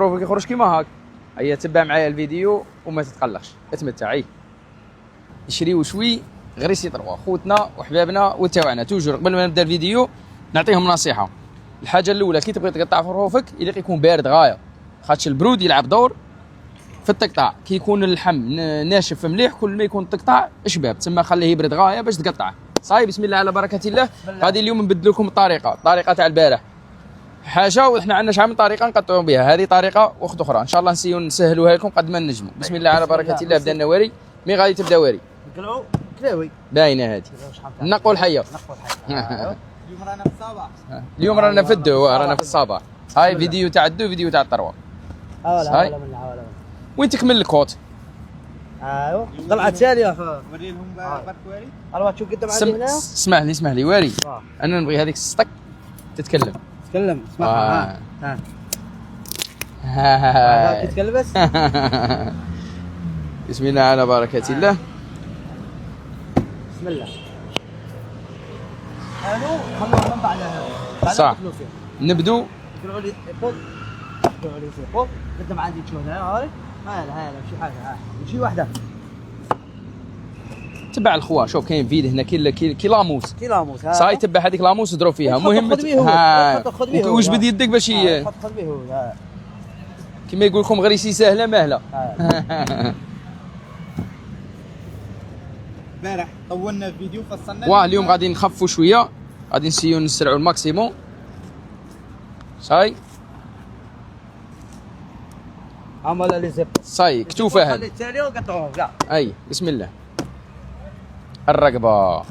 بروفك يخرج كيما هاك. هيا تبع معايا الفيديو وما تتقلقش، اتمتع. يشريو شوي غير يسيطروا خوتنا وحبابنا وتاوعنا. توجور قبل ما نبدا الفيديو نعطيهم نصيحه. الحاجه الاولى كي تبغي تقطع فروفك يليق يكون بارد غايه، خاطش البرود يلعب دور في التقطاع. كي يكون اللحم ناشف مليح كل ما يكون التقطاع شباب، تسمى خليه يبرد غايه باش تقطعه. صاي بسم الله على بركه الله. غادي اليوم نبدل لكم الطريقه تاع البارح حاجه، وحنا عندنا شحال من طريقه نقطعوا بها. هذه طريقه واخت اخرى ان شاء الله نسيو نسهلوها لكم قد ما نجموا. بسم الله على بركه الله. بدا النواري. مي غادي تبدا واري نقلعوا كلاوي باينه هذه. نقوا الحيه. اليوم رانا في الصباح. اليوم رانا في الدو، رانا في الصباح. هاي فيديو تاع الدو، فيديو تاع الطروه. هاي وين تكمل الكوت. ايوا طلعت ثانيه. وري لهم برك واري. اروح تشوف قدام عندي هنا. اسمح لي واري. انا نبغي هذيك السطك تتكلم. اسمعها. ها تتكلم بس. بسم الله على بركة الله. بسم الله. خلوها من بعدها. صح. نبدو. قولوا لي فوق. فوق. قدام عندي تشوف هاي. هاي مشي حاجه. مشي واحده. تبع الخوا. شوف كاين فيد هنا كي لاموس. صاي تبع هذيك لاموس اضرب فيها. مهم وجبد يدك باش خذ به. كيما يقول لكم غريسي سهله ماهله. امبارح طولنا الفيديو فصلنا. واه اليوم غادي نخفوا شويه، غادي نسيو نسرعوا الماكسيموم. صاي عمل لي زب. صاي كتوفه هذه. الثانيه وقطعوهم كاع. اي بسم الله. الرقبه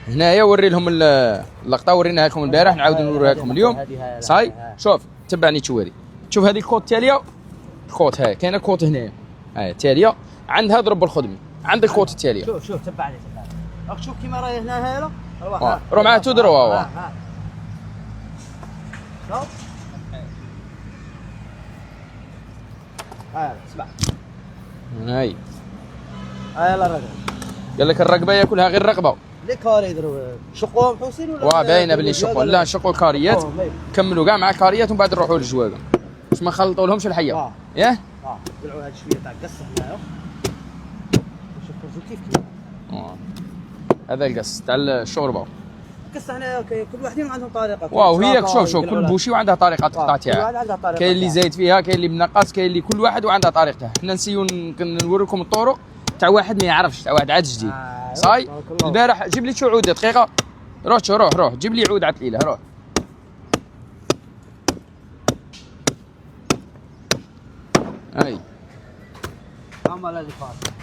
هنايا وري لهم اللقطه وريناها لكم البارح، نعاود نوريها لكم اليوم. صاي شوف تبعني تشواري. شوف هذه الكوت التاليه. الكوت هاي كاينه كوت هنا هاي التاليه عندها ضرب الخدمي. عندك الكوت التاليه. شوف تبعني. شوف كيما راهي هنا هاله. روح معاه تدروا. شوف اسمع. هاي يلا الرقبه. قال لك الرقبه ياكلها غير الرقبه. ليه كاري يديروا شقوهم حوسين ولا باينه باللي شقوا. لا شقوا الكاريات. كملوا كاع مع كاريات ومن بعد نروحوا للجواقه باش ما نخلطوا لهمش الحيه. ياه طلعوا هاد شويه تاع القصه هنايا. شوفوا كيف هذا القص تاع الشوربه. القصه هنا كل واحدين عندهم طريقه. واو هي شوف كل بوشي وعندها طريقه تقطع تاعها. كاين اللي زايد فيها، كاين اللي منقص، كاين اللي كل واحد وعندها طريقته. حنا نسيو نوريكم الطرق تاع واحد ما يعرفش، تاع واحد عاد جديد. صاي البارح جيب لي شو عوده دقيقه. روح جيب لي عود عتليله. روح هاي عمل اللي فات.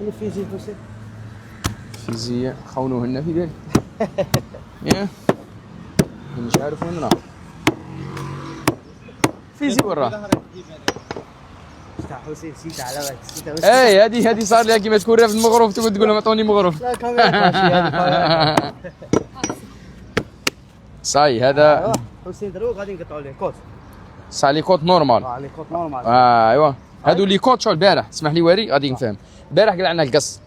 الفيزي حسين فيزياء خونوهن في ذلك. ياه مش عارف وين راح. فيزي وين راح؟ تاع حسين سيت على بالك. اي هذه صار لها كيما تكون رافد مغروف تقول لهم اعطوني مغروف. لا كاميرا. صاي هذا حسين دروك غادي نقطعوا ليه كوت. صار لي كوت نورمال. لي كوت نورمال. ايوا هادو لي كوت. شو البارح اسمح لي واري غادي نفهم. البارح قلعنا القص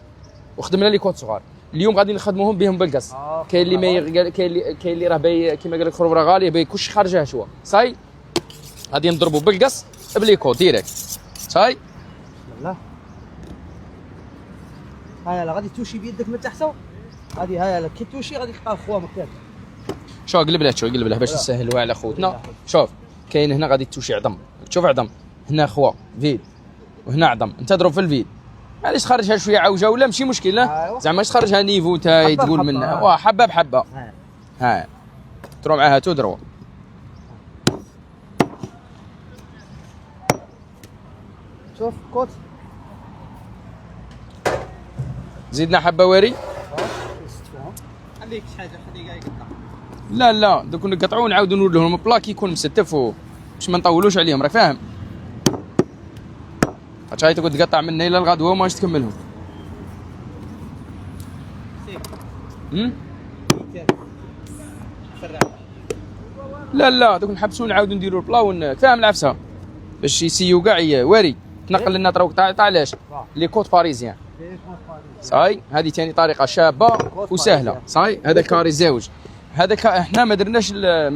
وخدمنا لي كوت صغار. اليوم غادي نخدموهم بهم بالقص. كاين اللي كاين اللي راه باي كيما قال لك خروب راه غاليه باي كلشي خارجها شويه. صاي غادي نضربوا بالقص بلي كوت ديريكت. صاي بسم الله. هاي غادي توشي بيدك من تحت. هاي كي توشي غادي تلقى خوا مكان. شو قلب له باش نسهلوها على خوتنا. شوف كاين هنا غادي توشي عظم. شوف عظم هنا خوا فيد وهنا عظم. انت ضرب في الفيد. معليش تخرجها شويه عوجه ولا ماشي مشكل. زعما تخرجها نيفو تاي تقول منها حبه بحبه. ها تروح معاها تضرب. شوف كوت. زيدنا حبه واري. عندك حاجه خليه يقطع. لا دوك نقطعوا نعاودوا نور لهم البلاك يكون مستف باش ما نطولوش عليهم. راك فاهم؟ هاي تقعد تقطع من الى الغدوه وماش تكملهم. لا دوك نحبسوا نعاودوا نديروا البلا فاهم العفسه باش يسيو كاع واري تنقل لنا طروق تاع علاش لي كوت باريزيان. صاي هذه ثاني طريقه شابه وسهله. صاي هذا كاري زاوج. هذاك احنا ما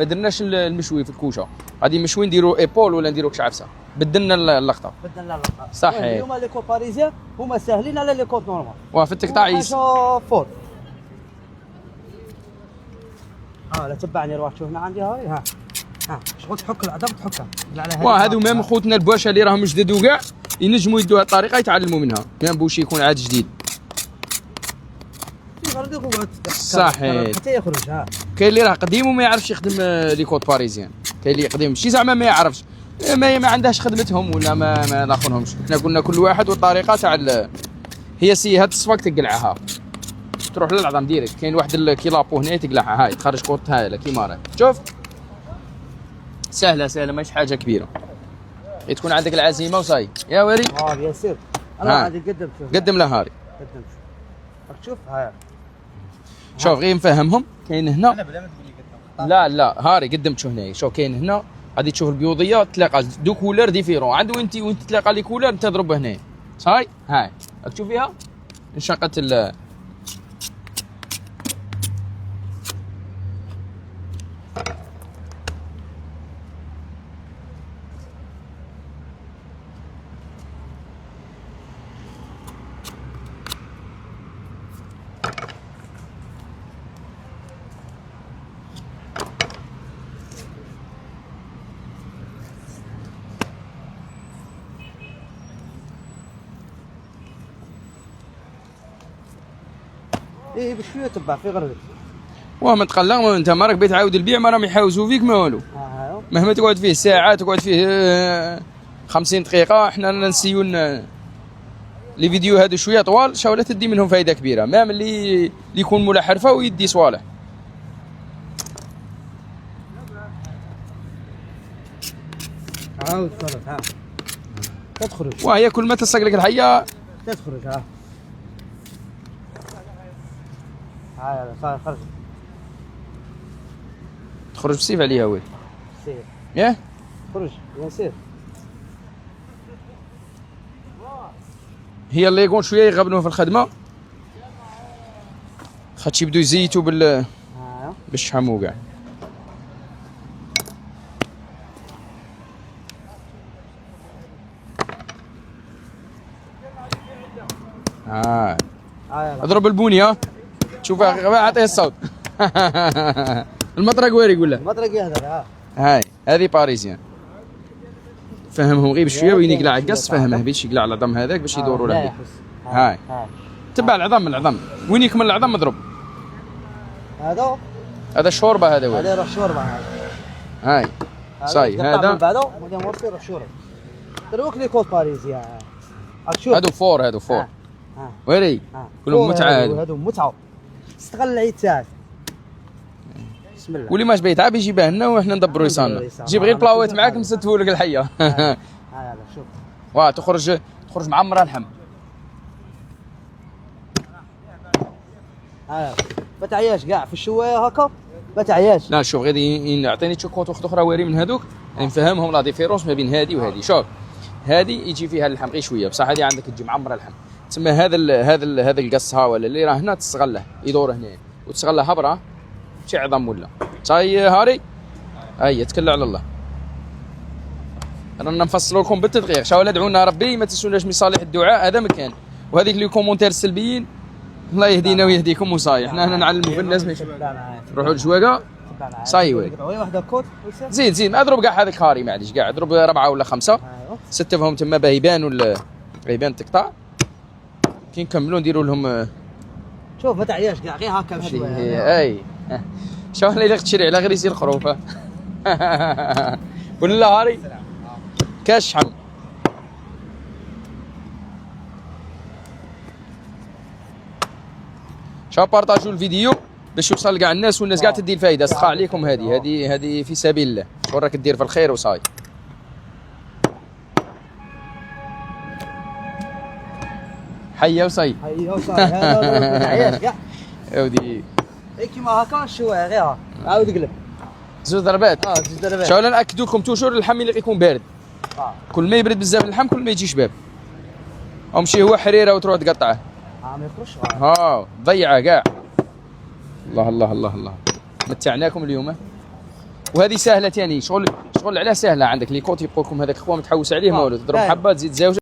درناش المشوي في الكوشه، غادي مشوي نديرو ايبول ولا نديرو كشعفسه، بدلنا اللقطه. بدلنا اللقطه. صحيح. اليوم لي كوت باريزيان هما ساهلين على لي كوت نورمال. وفي التقطاع حاجه فور. لا تبعني روح شوف هنا عندي هاي. ها شغل تحك العظم تحكها على هذه. وهذو ميم خوتنا البواشا اللي راهم جدد وكاع ينجموا يدوها الطريقه يتعلموا منها، ميم بوشي يكون عاد جديد. صحيح. حتى يخرج. كاين اللي راه قديم وما يعرفش يخدم لي كوت باريزيان، كاين اللي قديم ماشي زعما ما يعرفش، ما عندهاش خدمتهم ولا ما ناخذهمش. حنا قلنا كل واحد والطريقه تاع هي سي هاد الصفاق تقلعها تروح للعظم ديريكت. كاين واحد كيلابو هنا تقلعها هاي تخرج كوت هايله كيما راه. شوف سهله ماشي حاجه كبيره، تكون عندك العزيمه وصاي يا ولي. يا سير انا عندي قدم له هاري. شوف هاي. شوف غير نفهمهم. كاين هنا انا بلا ما تقول لي لا هاري قدمت شو هنا. شوف كاين هنا غادي تشوف البيوضيه تلاقى دو كولور ديفيرون عند وانت تلاقى لي كولور انت تضرب هنا صاي. هاي راك تشوف فيها انشقت بشويه تبع في غربك. ما تقلق، ما انت ما راك بغيت تعاود البيع ما راهم يحاوزوا فيك ما والو. مهما تقعد فيه ساعه تقعد فيه 50 دقيقه. احنا نسيو لي فيديو هادو شويه طوال شاوله تدي منهم فائده كبيره، مام اللي يكون مولا حرفه ويدي صوالح. عاود صرف. تدخل وهي كل ما تلصق لك الحيه تدخل. صار خرج. تخرج بسيف عليها وين؟ سير. ياه؟ خرج يا سير. هي اللي يكون شويه يغبنوا في الخدمه خاطش يبدو يزيتوا بالشحم وكاع. اضرب البونيه شوف اعطيه الصوت. المطرق وين يقول له؟ المطرق هذا. هاي هذه باريزيان. فهمهم غير بشويه وين يقلع القص، فهمه باش يقلع العظم هذاك باش يدوروا له. هاي تبع العظم وين يكمل العظم اضرب. هذا شوربه هذا وين؟ هذا روح شوربه هاي صاي هذا بعده بعدين ورثي روح شوربه. دروك لي كوت باريزيان. هادو فور ويري كلهم متعه. هادو متعه استغل العيد تاعك. بسم الله. واللي ماش بيتعب يجيبه لنا وحنا ندبروا يصالنا. جيب غير بلاوات معاك نستفوا لك الحيه. هذا شوف تخرج معمره اللحم. ما تعياش كاع في الشوايه هكا ما تعياش. لا شوف غير يعطيني تشوكوت اخرى واري من هذوك يعني نفهمهم لا ديفيرونس ما بين هذه وهذه. شوف هذه يجي فيها اللحم غير شويه بصح هذه عندك تجي معمره اللحم. تسمى هذا القص ها ولا اللي راه هنا تستغله يدور هنا وتستغله هبره شي عظم ولا صاي هاري. هيا تكل على الله. رانا نفصلوا لكم بالتدقيق. شاو ادعونا ربي ما تنسوناش من صالح الدعاء هذا مكان. وهذيك لي كومونتير السلبيين الله يهدينا ويهديكم وصاي. احنا هنا نعلموا في الناس ماشي روحوا للجواقه صاي وي. زيد اضرب كاع هذاك هاري معليش كاع اضرب 4 ولا 5 6 فيهم تما باه يبان التقطاع. كي نكملوا نديروا لهم. شوف ما تعياش كاع غير هكا بشويه. اي شوف اللي تشري على غير يصير خروفه. ولا هاري كاش شحم. شوف بارطاجوا الفيديو باش يوصل لكاع الناس والناس كاع تدي الفائده. سخا عليكم هذه في سبيل الله. شكون راك دير في الخير وصاي. حيه وصاي. هذا ما تعياش كاع يا ودي. كيما هكا شويه غير عاود قلب زوج ضربات. زوج ضربات. شو انا ناكدوا لكم توجور اللحم اللي يكون بارد. كل ما يبرد بزاف اللحم كل ما يجي شباب. او مشي هو حريره وتروح تقطعه. ما يخرجش. ضيعه كاع. الله الله الله الله. متعناكم اليوم. وهذه سهله ثاني، شغل على سهله. عندك لي كوت يبقوا لكم هذاك خوا متحوس عليه ما والو، تضرب حبه تزيد زاوجه